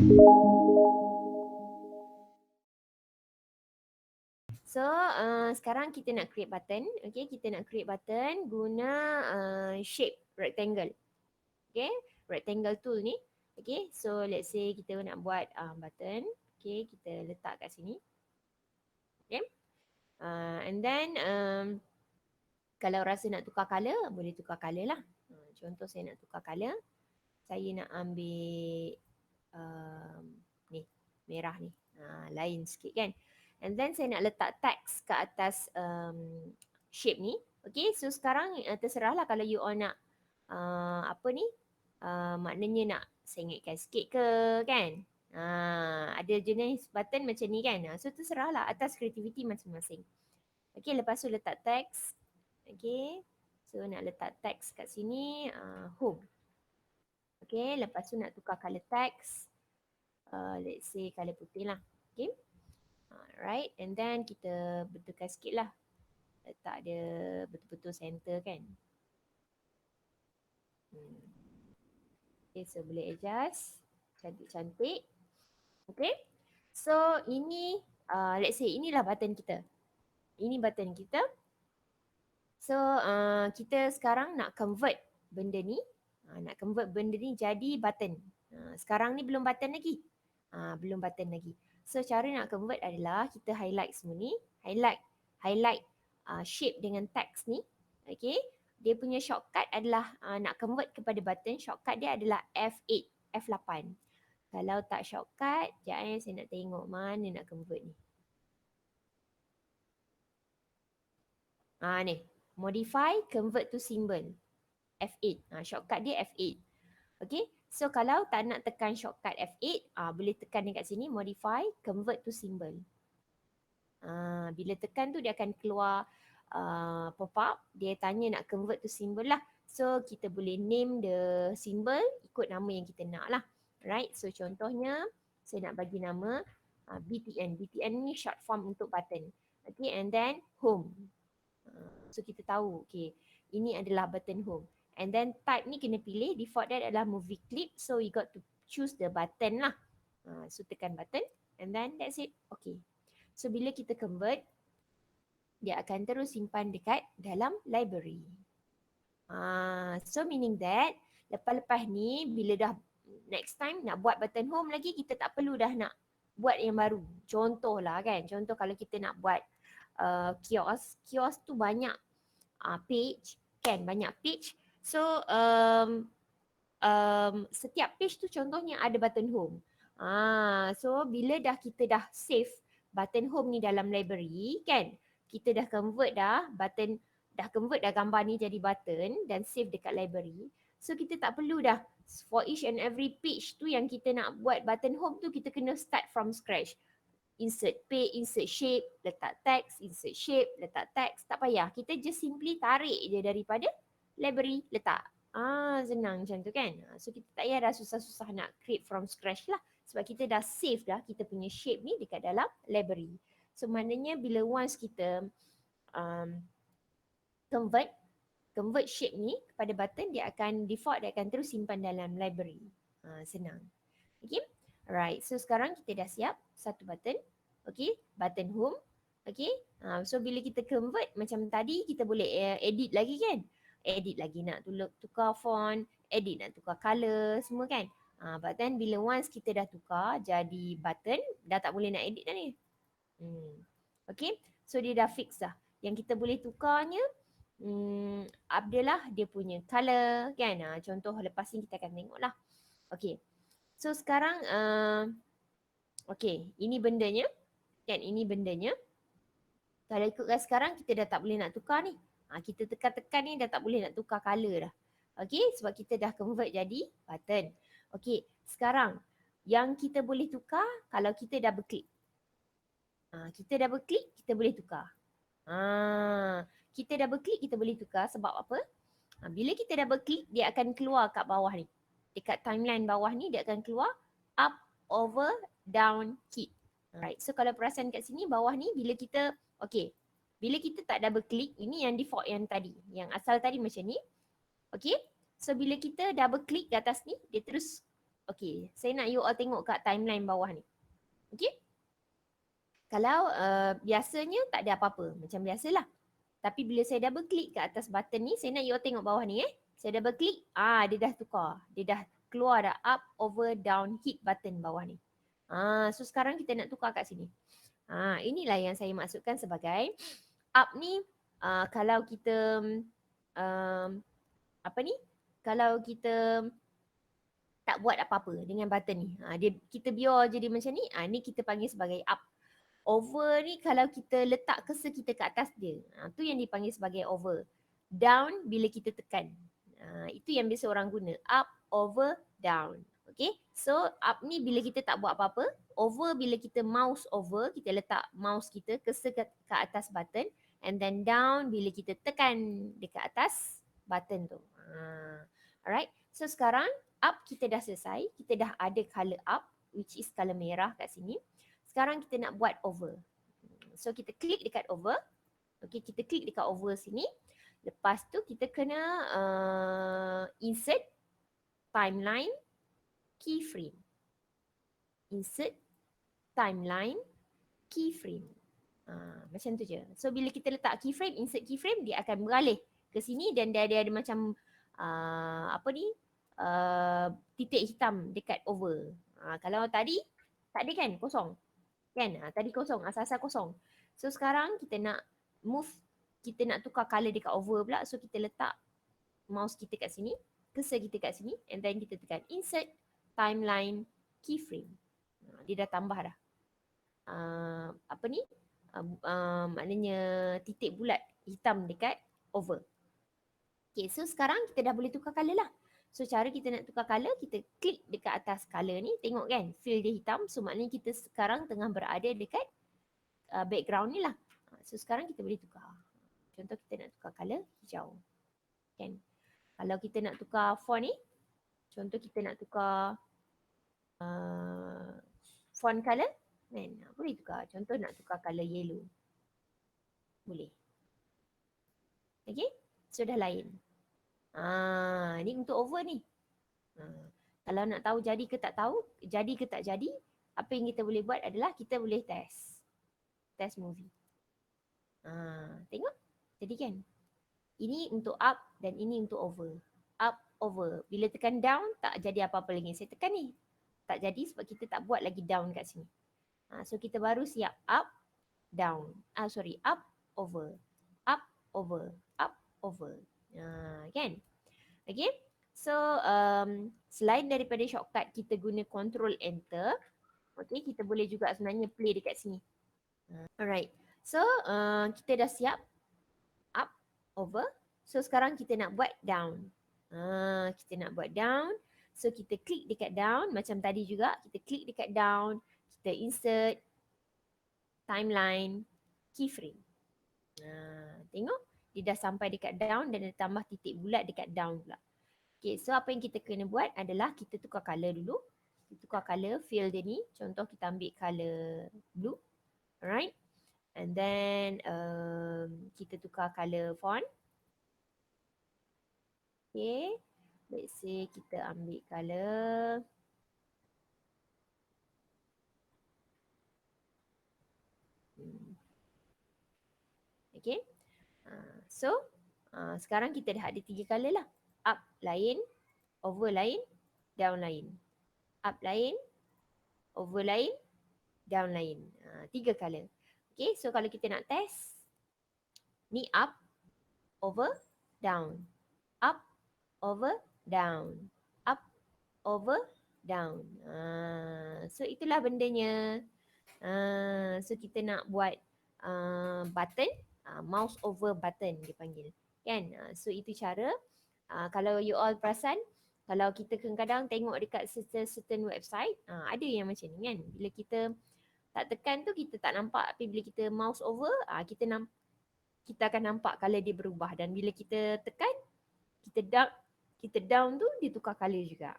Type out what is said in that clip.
So, sekarang kita nak create button. Okay, kita nak create button guna shape rectangle. Okay, rectangle tool ni. Okay, so let's say kita nak buat button. Okay, kita letak kat sini. Okay, and then kalau rasa nak tukar colour, boleh tukar colour lah. Contoh saya nak tukar colour. Saya nak ambil ni, merah ni. Lain sikit kan. And then saya nak letak text ke atas shape ni. Okay, so sekarang terserahlah kalau you all nak apa ni, maknanya nak sengitkan sikit ke kan. Ada jenis button macam ni kan. So terserahlah, atas kreativiti masing-masing. Okay, lepas tu letak text. Okay, so nak letak text kat sini, home. Okay, lepas tu nak tukar colour text. Let's say colour putih lah. Okay, alright, and then kita betulkan sikit lah. Letak dia betul-betul center kan. Okay, so boleh adjust. Cantik-cantik. Okay, so ini, let's say inilah button kita. Ini button kita. So, kita sekarang nak convert benda ni. Nak convert benda ni jadi button. Sekarang ni belum button lagi. Belum button lagi. So, cara nak convert adalah kita highlight semua ni. Highlight shape dengan text ni. Okay. Dia punya shortcut adalah nak convert kepada button. Shortcut dia adalah F8, F8. Kalau tak shortcut, sekejap saya nak tengok mana nak convert ni. Ni. Modify, convert to symbol. F8. Shortcut dia F8. Okay. So kalau tak nak tekan shortcut F8, boleh tekan dekat sini, modify, convert to symbol. Bila tekan tu dia akan keluar pop-up. Dia tanya nak convert to symbol lah. So kita boleh name the symbol ikut nama yang kita nak lah. Right. So contohnya saya nak bagi nama BTN. BTN ni short form untuk button. Okay. And then home. So kita tahu, okay, ini adalah button home. And then type ni kena pilih, default dia adalah movie clip. So you got to choose the button lah. So tekan button and then that's it. Okay. So bila kita convert, dia akan terus simpan dekat dalam library. So meaning that lepas-lepas ni bila dah next time nak buat button home lagi, kita tak perlu dah nak buat yang baru. Contoh lah kan, contoh kalau kita nak buat kios tu banyak page kan, banyak page. So setiap page tu contohnya ada button home. So bila kita dah save button home ni dalam library kan, kita dah convert dah gambar ni jadi button dan save dekat library. So kita tak perlu dah for each and every page tu yang kita nak buat button home tu, kita kena start from scratch. Insert page, insert shape, letak text, insert shape, letak text. Tak payah. Kita just simply tarik je daripada library, letak. Senang macam tu kan. So kita tak payah dah susah-susah nak create from scratch lah. Sebab kita dah save dah kita punya shape ni dekat dalam library. So maknanya bila once kita convert shape ni kepada button, dia akan default, dia akan terus simpan dalam library. Senang. Okay. Alright, so sekarang kita dah siap satu button. Okay, button home. Okay, so bila kita convert macam tadi, kita boleh edit lagi kan. Edit lagi, nak tukar font, edit nak tukar colour, semua kan. But then bila once kita dah tukar jadi button, dah tak boleh nak edit dah ni. Okay, so dia dah fix dah. Yang kita boleh tukarnya adalah dia punya colour kan. Contoh lepas ni kita akan tengok lah. Okay. So sekarang, okay, ini bendanya. Kan, ini bendanya. Kalau ikutkan sekarang, kita dah tak boleh nak tukar ni. Kita tekan-tekan ni dah tak boleh nak tukar colour dah. Okay, sebab kita dah convert jadi button. Okay, sekarang yang kita boleh tukar kalau kita double click. Kita double click, kita boleh tukar. Kita double click, kita boleh tukar sebab apa? Bila kita double click, dia akan keluar kat bawah ni. Dekat timeline bawah ni dia akan keluar up, over, down, keep. Alright, so kalau perasan kat sini bawah ni bila kita, okay, bila kita tak double click, ini yang default yang tadi. Yang asal tadi macam ni. Okay, so bila kita double click ke atas ni, dia terus Okay, saya nak you all tengok kat timeline bawah ni. Okay, kalau biasanya tak ada apa-apa, macam biasalah. Tapi bila saya double klik kat atas button ni, saya nak you all tengok bawah ni Saya double klik, dia dah tukar. Dia dah keluar dah up, over, down, hit button bawah ni. So sekarang kita nak tukar kat sini. Inilah yang saya maksudkan sebagai up ni, kalau kita um, apa ni? Kalau kita tak buat apa-apa dengan button ni. Kita biar jadi macam ni. Ni kita panggil sebagai up. Over ni kalau kita letak cursor kita kat atas dia. Tu yang dipanggil sebagai over. Down bila kita tekan. Itu yang biasa orang guna. Up, over, down. Okay. So up ni bila kita tak buat apa-apa. Over bila kita mouse over. Kita letak mouse kita cursor kat atas button. And then down bila kita tekan dekat atas button tu. Alright. So sekarang up kita dah selesai. Kita dah ada colour up. Which is colour merah kat sini. Sekarang kita nak buat over. So kita klik dekat over. Okay, kita klik dekat over sini. Lepas tu kita kena insert timeline keyframe. Insert timeline keyframe. Macam tu je. So bila kita letak keyframe, insert keyframe, dia akan beralih ke sini dan dia ada macam titik hitam dekat over. Kalau tadi tak ada kan, kosong. Kan? Tadi kosong, asal-asal kosong. So sekarang kita nak move, kita nak tukar colour dekat over pula. So kita letak mouse kita kat sini, cursor kita kat sini, and then kita tekan insert timeline keyframe. Dia dah tambah dah. Maknanya titik bulat hitam dekat over. Okay, so sekarang kita dah boleh tukar colour lah. So cara kita nak tukar colour, kita klik dekat atas colour ni, tengok kan fill dia hitam. So maknanya kita sekarang tengah berada dekat background ni lah. So sekarang kita boleh tukar. Contoh kita nak tukar colour hijau. Kan? Kalau kita nak tukar font ni, contoh kita nak tukar font colour, kan? Boleh tukar. Contoh nak tukar colour yellow. Boleh. Okay? So dah lain. Ni untuk over ni. Kalau nak tahu jadi ke tak jadi, apa yang kita boleh buat adalah kita boleh test movie. Tengok, jadi kan? Ini untuk up dan ini untuk over. Up, over. Bila tekan down, tak jadi apa-apa lagi. Saya tekan ni, tak jadi sebab kita tak buat lagi down kat sini. So kita baru siap up, down. Up, over. Up, over. Up, over. Kan? Okay? So, selain daripada shortcut kita guna control enter, okay, kita boleh juga sebenarnya play dekat sini. Alright. So, kita dah siap up, over. So, sekarang kita nak buat down. Kita nak buat down. So, kita klik dekat down. Macam tadi juga, kita klik dekat down. Kita insert timeline keyframe. Tengok, dia dah sampai dekat down dan dia tambah titik bulat dekat down pula. Okay, so apa yang kita kena buat adalah kita tukar colour dulu. Kita tukar colour fill dia ni. Contoh kita ambil colour blue. Alright. And then kita tukar colour font. Okay. Let's say kita ambil colour okay. So sekarang kita dah ada 3 colour lah. Up lain, over lain, down lain. Up lain, over lain, down lain. 3 colour. Okay, so kalau kita nak test, ni up, over, down. Up, over, down. Up, over, down. So itulah bendanya. So kita nak buat button, mouse over button dipanggil. Kan? So itu cara. Kalau you all perasan, kalau kita kadang-kadang tengok dekat certain website, ada yang macam ni kan. Bila kita tak tekan tu kita tak nampak, tapi bila kita mouse over, kita akan nampak colour dia berubah. Dan bila kita tekan, kita down tu dia tukar colour juga.